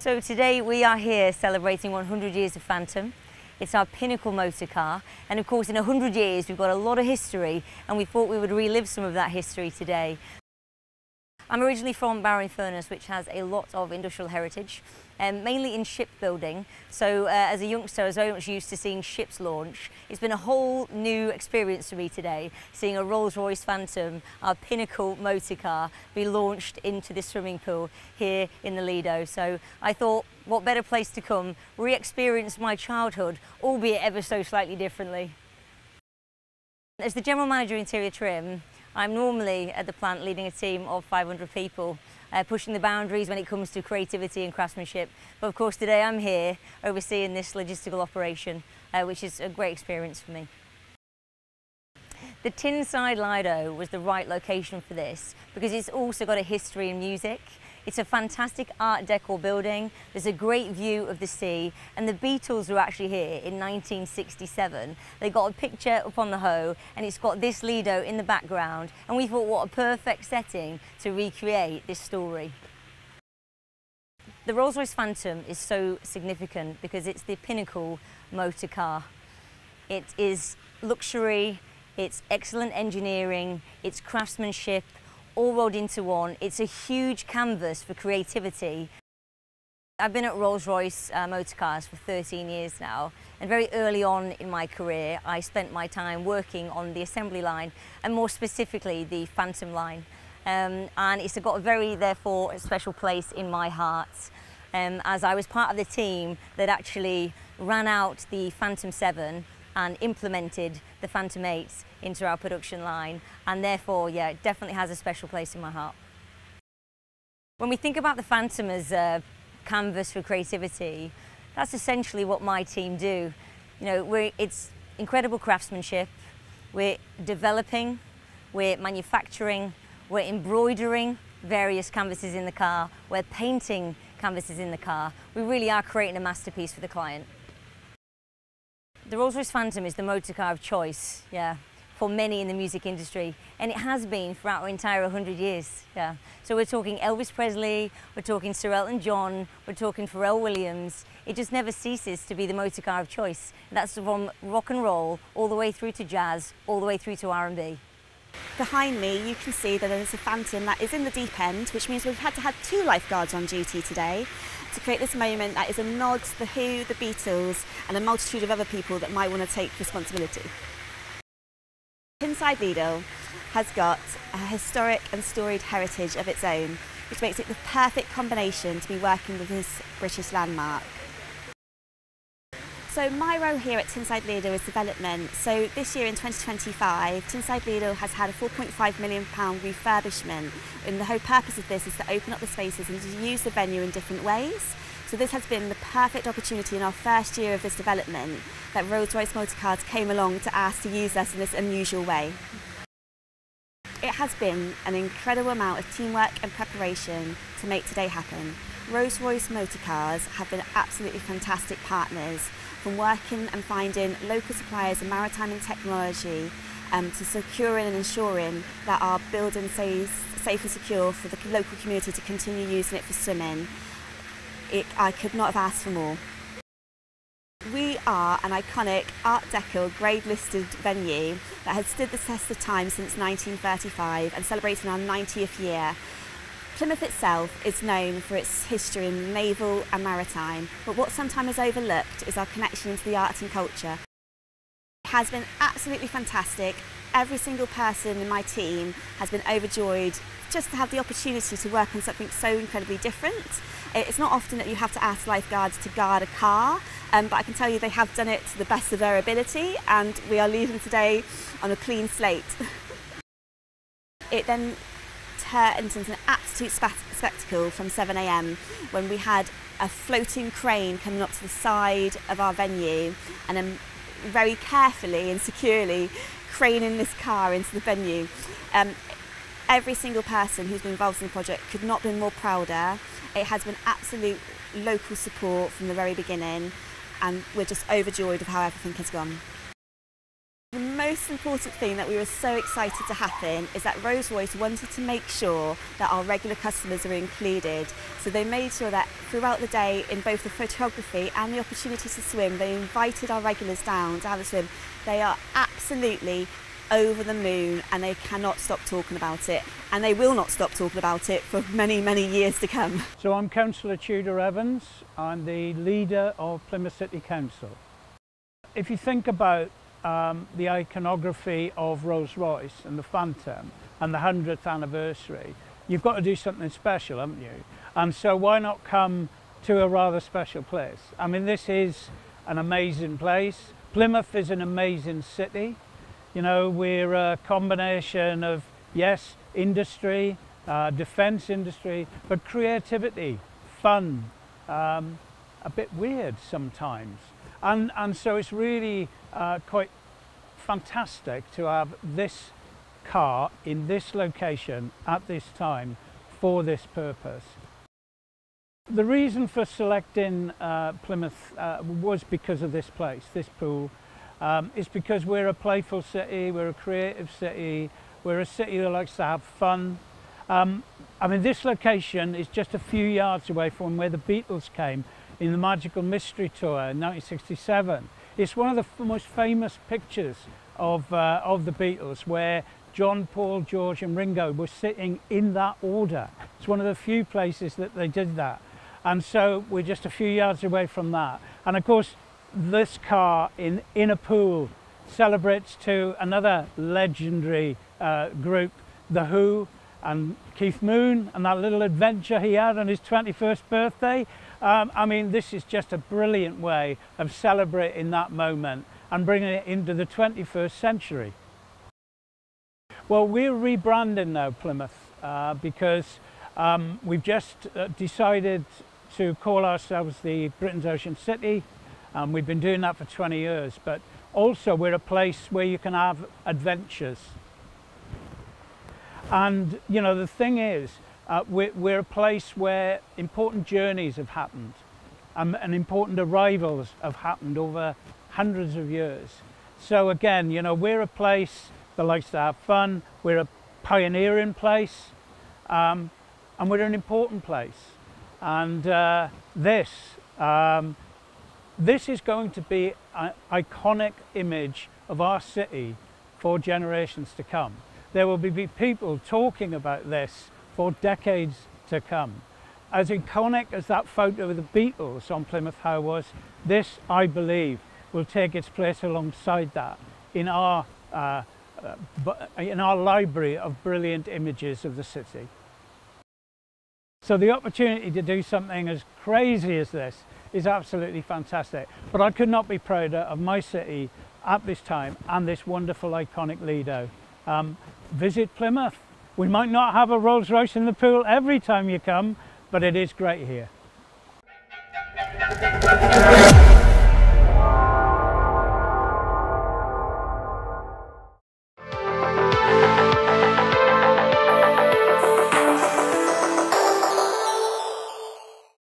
So today we are here celebrating 100 years of Phantom. It's our pinnacle motor car, and of course in 100 years we've got a lot of history, and we thought we would relive some of that history today. I'm originally from Barrow-in-Furness, which has a lot of industrial heritage, mainly in shipbuilding. So as a youngster I was very much used to seeing ships launch. It's been a whole new experience for me today, seeing a Rolls Royce Phantom, our pinnacle motor car, be launched into this swimming pool here in the Lido. So I thought, what better place to come, re-experience my childhood, albeit ever so slightly differently. As the General Manager Interior Trim, I'm normally at the plant leading a team of 500 people, pushing the boundaries when it comes to creativity and craftsmanship. But of course today I'm here overseeing this logistical operation, which is a great experience for me. The Tinside Lido was the right location for this because it's also got a history in music. It's a fantastic Art Deco building, there's a great view of the sea, and the Beatles were actually here in 1967. They got a picture up on the Hoe, and it's got this Lido in the background, and we thought what a perfect setting to recreate this story. The Rolls Royce Phantom is so significant because it's the pinnacle motor car. It is luxury, it's excellent engineering, it's craftsmanship, all rolled into one. It's a huge canvas for creativity. I've been at Rolls Royce motor cars for 13 years now, and very early on in my career I spent my time working on the assembly line, and more specifically the Phantom line. And it's got a very, therefore, a special place in my heart, as I was part of the team that actually ran out the Phantom 7 and implemented the Phantom 8 into our production line, and therefore, yeah, it definitely has a special place in my heart. When we think about the Phantom as a canvas for creativity, that's essentially what my team do. You know, it's incredible craftsmanship, we're developing, we're manufacturing, we're embroidering various canvases in the car, we're painting canvases in the car. We really are creating a masterpiece for the client. The Rolls Royce Phantom is the motor car of choice, yeah, for many in the music industry, and it has been throughout our entire 100 years. Yeah. So we're talking Elvis Presley, we're talking Sir Elton John, we're talking Pharrell Williams. It just never ceases to be the motor car of choice. That's from rock and roll all the way through to jazz, all the way through to R&B. Behind me you can see that there's a Phantom that is in the deep end, which means we've had to have 2 lifeguards on duty today to create this moment that is a nod to the Who, the Beatles and a multitude of other people that might want to take responsibility. Tinside Lido has got a historic and storied heritage of its own, which makes it the perfect combination to be working with this British landmark. So my role here at Tinside Lido is development. So this year in 2025, Tinside Lido has had a £4.5 million refurbishment, and the whole purpose of this is to open up the spaces and to use the venue in different ways. So this has been the perfect opportunity in our first year of this development that Rolls Royce Motorcars came along to ask to use us in this unusual way. It has been an incredible amount of teamwork and preparation to make today happen. Rolls Royce Motorcars have been absolutely fantastic partners, from working and finding local suppliers of maritime and technology to securing and ensuring that our building stays safe and secure for the local community to continue using it for swimming. I could not have asked for more. We are an iconic Art Deco grade listed venue that has stood the test of time since 1935 and celebrating our 90th year. Plymouth itself is known for its history in naval and maritime, but what sometimes is overlooked is our connection to the arts and culture. It has been absolutely fantastic. Every single person in my team has been overjoyed just to have the opportunity to work on something so incredibly different. It's not often that you have to ask lifeguards to guard a car, but I can tell you they have done it to the best of their ability, and we are leaving today on a clean slate. It then turned into an absolute spectacle from 7 AM when we had a floating crane coming up to the side of our venue and then very carefully and securely craning this car into the venue. Every single person who's been involved in the project could not have been more prouder. It has been absolute local support from the very beginning, and we're just overjoyed of how everything has gone. The most important thing that we were so excited to happen is that Rolls Royce wanted to make sure that our regular customers are included. So they made sure that throughout the day, in both the photography and the opportunity to swim, they invited our regulars down to have a swim. They are absolutely over the moon and they cannot stop talking about it, and they will not stop talking about it for many, many years to come. So I'm Councillor Tudor Evans. I'm the leader of Plymouth City Council. If you think about the iconography of Rolls Royce and the Phantom and the 100th anniversary, you've got to do something special, haven't you? And so why not come to a rather special place? I mean, this is an amazing place. Plymouth is an amazing city. You know, we're a combination of, yes, industry, defence industry, but creativity, fun, a bit weird sometimes. And so it's really quite fantastic to have this car in this location at this time for this purpose. The reason for selecting Plymouth was because of this place, this pool. It's because we're a playful city, we're a creative city, we're a city that likes to have fun. I mean, this location is just a few yards away from where the Beatles came in the Magical Mystery Tour in 1967. It's one of the most famous pictures of the Beatles, where John, Paul, George and Ringo were sitting in that order. It's one of the few places that they did that. And so we're just a few yards away from that. And of course, this car in a pool celebrates to another legendary group, The Who, and Keith Moon, and that little adventure he had on his 21st birthday. I mean, this is just a brilliant way of celebrating that moment and bringing it into the 21st century. Well, we're rebranding now, Plymouth, because we've just decided to call ourselves the Britain's Ocean City. We've been doing that for 20 years, but also we're a place where you can have adventures. And, you know, the thing is, we're a place where important journeys have happened and important arrivals have happened over hundreds of years. So again, you know, we're a place that likes to have fun, we're a pioneering place, and we're an important place. And this is going to be an iconic image of our city for generations to come. There will be people talking about this for decades to come. As iconic as that photo of the Beatles on Plymouth How was, this, I believe, will take its place alongside that in our library of brilliant images of the city. So the opportunity to do something as crazy as this is absolutely fantastic. But I could not be prouder of my city at this time and this wonderful iconic Lido. Visit Plymouth. We might not have a Rolls Royce in the pool every time you come, but it is great here.